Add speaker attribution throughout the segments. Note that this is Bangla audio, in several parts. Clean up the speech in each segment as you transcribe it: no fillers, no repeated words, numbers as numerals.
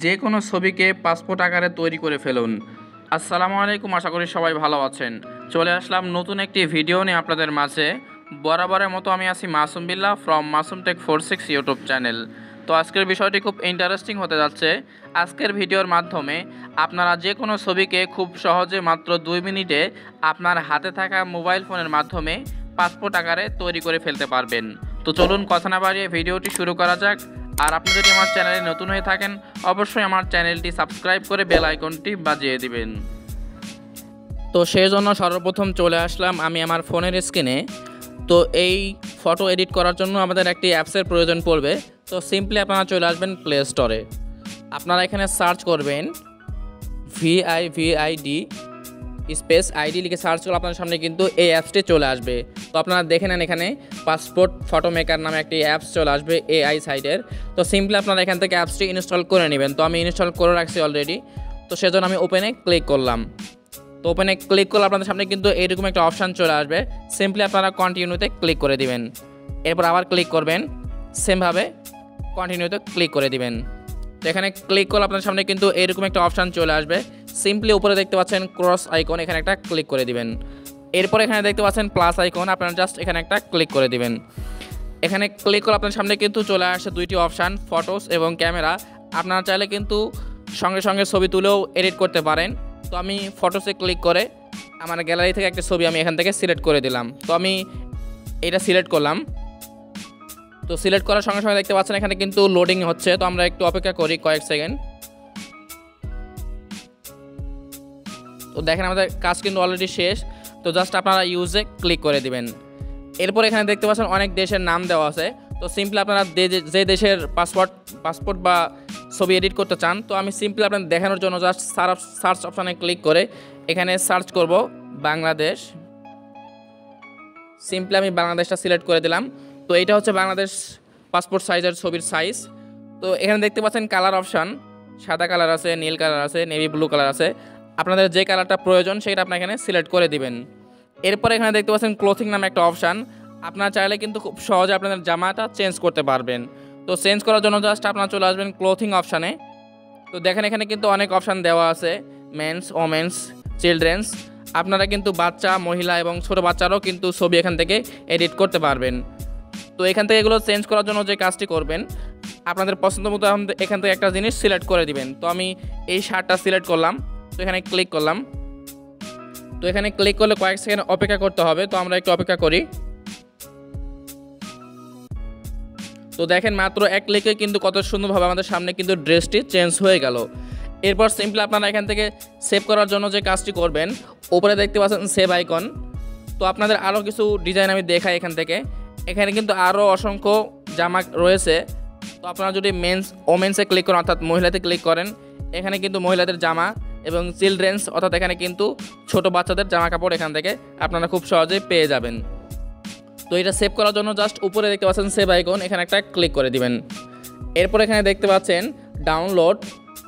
Speaker 1: যে কোনো ছবিকে পাসপোর্ট আকারে তৈরি করে ফেলুন। আসসালামু আলাইকুম, আশা করি সবাই ভালো আছেন। চলে আসলাম নতুন একটি ভিডিও নিয়ে আপনাদের মাঝে। বরাবরের মতো আমি আছি Masum Billah from Masum tech 46 YouTube channel. তো আজকের বিষয়টি খুব ইন্টারেস্টিং হতে যাচ্ছে। আজকের ভিডিওর মাধ্যমে আপনারা যে কোনো ছবিকে খুব সহজে মাত্র 2 মিনিটে আপনার হাতে থাকা মোবাইল ফোনের মাধ্যমে পাসপোর্ট আকারে তৈরি করে ফেলতে পারবেন। তো চলুন কথা না বাড়িয়ে ভিডিওটি শুরু করা যাক। আর আপনি যদি আমার চ্যানেলে নতুন হয়ে থাকেন অবশ্যই আমার চ্যানেলটি সাবস্ক্রাইব করে বেল আইকনটি বাজিয়ে দিবেন। তো সেই জন্য সর্বপ্রথম চলে আসলাম আমি আমার ফোনের স্ক্রিনে। তো এই ফটো এডিট করার জন্য আমাদের একটি অ্যাপসের প্রয়োজন পড়বে। তো সিম্পলি আপনারা চলে আসবেন প্লে স্টোরে। আপনারা এখানে সার্চ করবেন VIVID স্পেস আইডি লিখে সার্চ করলে আপনার সামনে কিন্তু এই অ্যাপসটি চলে আসবে। তো আপনারা দেখে নেন এখানে পাসপোর্ট ফটো মেকার নামে একটি অ্যাপস চলে আসবে AI সাইটের। তো সিম্পলি আপনারা এখান থেকে অ্যাপসটি ইনস্টল করে নেবেন। তো আমি ইনস্টল করে রাখছি অলরেডি। তো সেজন্য আমি ওপেনে ক্লিক করলাম। তো ওপেনে ক্লিক করলে আপনাদের সামনে কিন্তু এইরকম একটা অপশান চলে আসবে। সিম্পলি আপনারা কন্টিনিউতে ক্লিক করে দিবেন। এরপর আবার ক্লিক করবেন, সেমভাবে কন্টিনিউতে ক্লিক করে দিবেন। তো এখানে ক্লিক করলে আপনাদের সামনে কিন্তু এইরকম একটা অপশান চলে আসবে। সিম্পলি উপরে দেখতে পাচ্ছেন ক্রস আইকন, এখানে একটা ক্লিক করে দিবেন। এরপর এখানে দেখতে পাচ্ছেন প্লাস আইকন, আপনারা জাস্ট এখানে একটা ক্লিক করে দিবেন। এখানে ক্লিক করলে আপনার সামনে কিন্তু চলে আসে দুইটি অপশান, ফটোস এবং ক্যামেরা। আপনারা চাইলে কিন্তু সঙ্গে সঙ্গে ছবি তুলেও এডিট করতে পারেন। তো আমি ফটোসে ক্লিক করে আমার গ্যালারি থেকে একটা ছবি আমি এখান থেকে সিলেক্ট করে দিলাম। তো আমি এটা সিলেক্ট করলাম। তো সিলেক্ট করার সঙ্গে সঙ্গে দেখতে পাচ্ছেন এখানে কিন্তু লোডিং হচ্ছে। তো আমরা একটু অপেক্ষা করি কয়েক সেকেন্ড। তো দেখেন আমাদের কাজ কিন্তু অলরেডি শেষ। তো জাস্ট আপনারা ইউজে ক্লিক করে দিবেন। এরপর এখানে দেখতে পাচ্ছেন অনেক দেশের নাম দেওয়া আছে। তো সিম্পলি আপনারা যে দেশের পাসপোর্ট বা ছবি এডিট করতে চান, তো আমি সিম্পলি আপনাদের দেখানোর জন্য জাস্ট সার্চ অপশানে ক্লিক করে এখানে সার্চ করব বাংলাদেশ। সিম্পলি আমি বাংলাদেশটা সিলেক্ট করে দিলাম। তো এইটা হচ্ছে বাংলাদেশ পাসপোর্ট সাইজের ছবির সাইজ। তো এখানে দেখতে পাচ্ছেন কালার অপশান, সাদা কালার আছে, নীল কালার আছে, নেভি ব্লু কালার আছে। আপনাদের যে কালারটা প্রয়োজন সেটা আপনার এখানে সিলেক্ট করে দিবেন। এরপরে এখানে দেখতে পাচ্ছেন ক্লোথিং নামে একটা অপশান। আপনারা চাইলে কিন্তু খুব সহজে আপনাদের জামাটা চেঞ্জ করতে পারবেন। তো চেঞ্জ করার জন্য জাস্ট আপনারা চলে আসবেন ক্লোথিং অপশানে। তো দেখেন এখানে কিন্তু অনেক অপশান দেওয়া আছে, মেন্স, ওমেন্স, চিলড্রেন্স। আপনারা কিন্তু বাচ্চা, মহিলা এবং ছোটো বাচ্চারাও কিন্তু ছবি এখান থেকে এডিট করতে পারবেন। তো এখান থেকে এগুলো চেঞ্জ করার জন্য যে কাজটি করবেন, আপনাদের পছন্দ মতো এখান থেকে একটা জিনিস সিলেক্ট করে দিবেন। তো আমি এই শার্টটা সিলেক্ট করলাম। তো এখানে ক্লিক করলাম। তো এখানে ক্লিক করলে কয়েক সেকেন্ড অপেক্ষা করতে হবে। তো আমরা একটু অপেক্ষা করি। তো দেখেন মাত্র এক ক্লিকে কিন্তু কত সুন্দরভাবে আমাদের সামনে কিন্তু ড্রেসটি চেঞ্জ হয়ে গেল। এরপর সিম্পলি আপনারা এখান থেকে সেভ করার জন্য যে কাজটি করবেন, উপরে দেখতে পাচ্ছেন সেভ আইকন। তো আপনাদের আরও কিছু ডিজাইন আমি দেখাই এখান থেকে। এখানে কিন্তু আরও অসংখ্য জামা রয়েছে। তো আপনারা যদি ওমেন্সে ক্লিক করেন, অর্থাৎ মহিলাতে ক্লিক করেন, এখানে কিন্তু মহিলাদের জামা এবং চিলড্রেন্স, অর্থাৎ এখানে কিন্তু ছোট বাচ্চাদের জামা কাপড় এখান থেকে আপনারা খুব সহজেই পেয়ে যাবেন। তো এটা সেভ করার জন্য জাস্ট উপরে দেখতে পাচ্ছেন সেভ আইকন, এখানে একটা ক্লিক করে দিবেন। এরপর এখানে দেখতে পাচ্ছেন ডাউনলোড,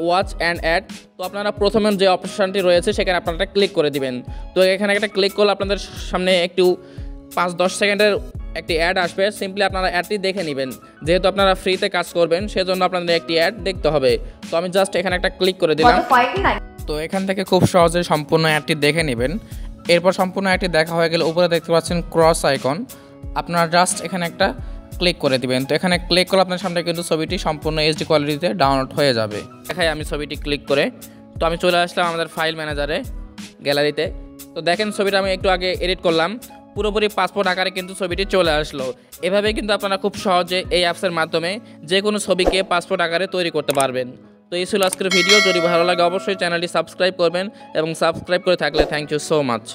Speaker 1: ওয়াচ অ্যান্ড অ্যাড। তো আপনারা প্রথমে যে অপশানটি রয়েছে সেখানে আপনারা ক্লিক করে দিবেন। তো এখানে একটা ক্লিক করলে আপনাদের সামনে একটু 5-10 সেকেন্ডের একটি অ্যাড আসবে। সিম্পলি আপনারা অ্যাডটি দেখে নেবেন। যেহেতু আপনারা ফ্রিতে কাজ করবেন সেজন্য আপনাদের একটি অ্যাড দেখতে হবে। তো আমি জাস্ট এখানে একটা ক্লিক করে দিলাম। তো এখান থেকে খুব সহজে সম্পূর্ণ অ্যাডটি দেখে নেবেন। এরপর সম্পূর্ণ অ্যাডটি দেখা হয়ে গেলে উপরে দেখতে পাচ্ছেন ক্রস আইকন, আপনারা জাস্ট এখানে একটা ক্লিক করে দিবেন। তো এখানে ক্লিক করলে আপনার সামনে কিন্তু ছবিটি সম্পূর্ণ HD কোয়ালিটিতে ডাউনলোড হয়ে যাবে। দেখাই আমি ছবিটি ক্লিক করে। তো আমি চলে আসলাম আমাদের ফাইল ম্যানেজারে, গ্যালারিতে। তো দেখেন ছবিটা আমি একটু আগে এডিট করলাম, পুরোপুরি পাসপোর্ট আকারে কিন্তু ছবিটি চলে আসলো। এভাবে কিন্তু আপনারা খুব সহজে এই অ্যাপসের মাধ্যমে যে কোনো ছবিকে পাসপোর্ট আকারে তৈরি করতে পারবেন। তো এই ছিল আজকের ভিডিও। যদি ভালো লাগে অবশ্যই চ্যানেলটি সাবস্ক্রাইব করবেন এবং সাবস্ক্রাইব করে থাকলে থ্যাংক ইউ সো মাচ।